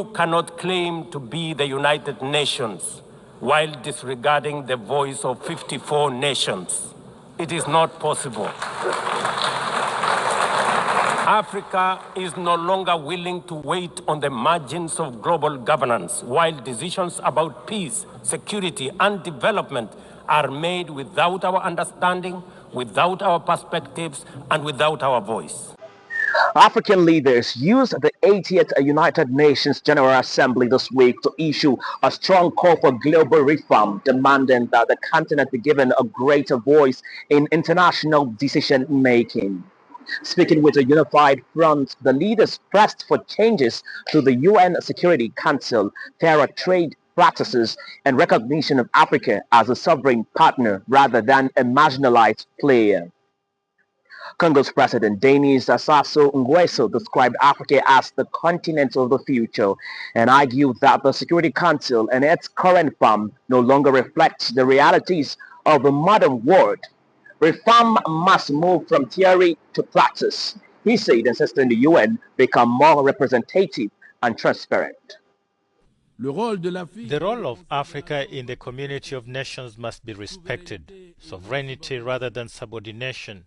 You cannot claim to be the United Nations while disregarding the voice of 54 nations. It is not possible. Africa is no longer willing to wait on the margins of global governance while decisions about peace, security, and development are made without our understanding, without our perspectives, and without our voice. African leaders used the 80th United Nations General Assembly this week to issue a strong call for global reform, demanding that the continent be given a greater voice in international decision-making. Speaking with a unified front, the leaders pressed for changes to the UN Security Council, fairer trade practices, and recognition of Africa as a sovereign partner rather than a marginalized player. Congo's President Denis Sassou Nguesso described Africa as the continent of the future and argued that the Security Council and its current form no longer reflects the realities of the modern world. Reform must move from theory to practice, he said, insisting the UN become more representative and transparent. The role of Africa in the community of nations must be respected. Sovereignty rather than subordination,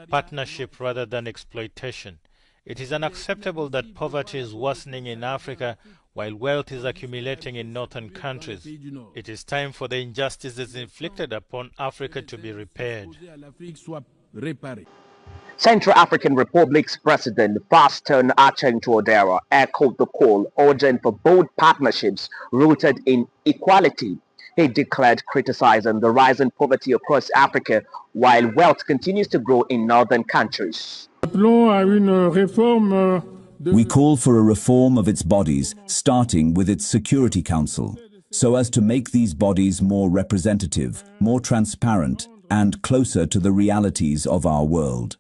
partnership rather than exploitation. It is unacceptable that poverty is worsening in Africa while wealth is accumulating in northern countries. It is time for the injustices inflicted upon Africa to be repaired. Central African Republic's President Faustin Archange Touadera echoed the call, urging for bold partnerships rooted in equality. He declared criticizing the rising poverty across Africa while wealth continues to grow in northern countries. We call for a reform of its bodies, starting with its Security Council, so as to make these bodies more representative, more transparent, and closer to the realities of our world.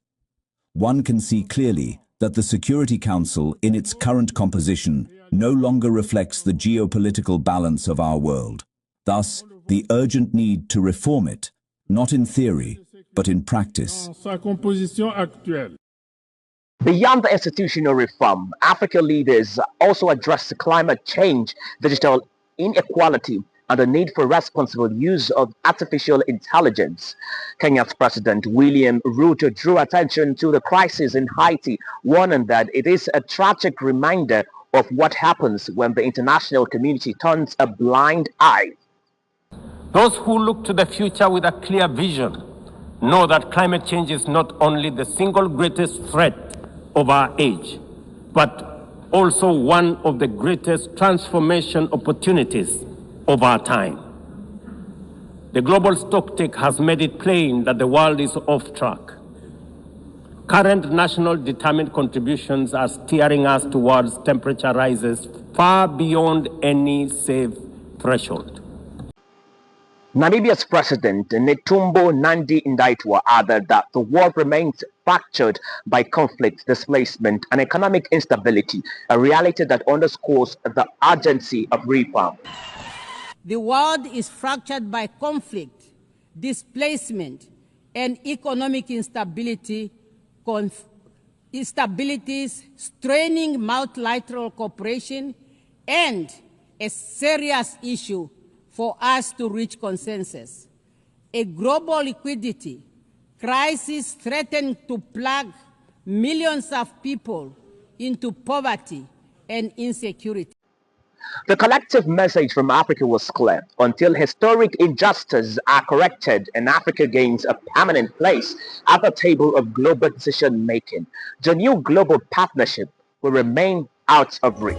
One can see clearly that the Security Council, in its current composition, no longer reflects the geopolitical balance of our world. Thus, the urgent need to reform it, not in theory, but in practice. Beyond the institutional reform, African leaders also addressed climate change, digital inequality, and the need for responsible use of artificial intelligence. Kenya's President William Ruto drew attention to the crisis in Haiti, warning that it is a tragic reminder of what happens when the international community turns a blind eye. Those who look to the future with a clear vision know that climate change is not only the single greatest threat of our age, but also one of the greatest transformation opportunities of our time. The global stocktake has made it plain that the world is off track. Current national determined contributions are steering us towards temperature rises far beyond any safe threshold. Namibia's President Netumbo Nandi-Ndaitwah added that the world remains fractured by conflict, displacement, and economic instability, a reality that underscores the urgency of reform. The world is fractured by conflict, displacement, and economic instabilities, straining multilateral cooperation, and a serious issue for us to reach consensus. A global liquidity crisis threatens to plunge millions of people into poverty and insecurity. The collective message from Africa was clear. Until historic injustices are corrected and Africa gains a permanent place at the table of global decision-making, the new global partnership will remain out of reach.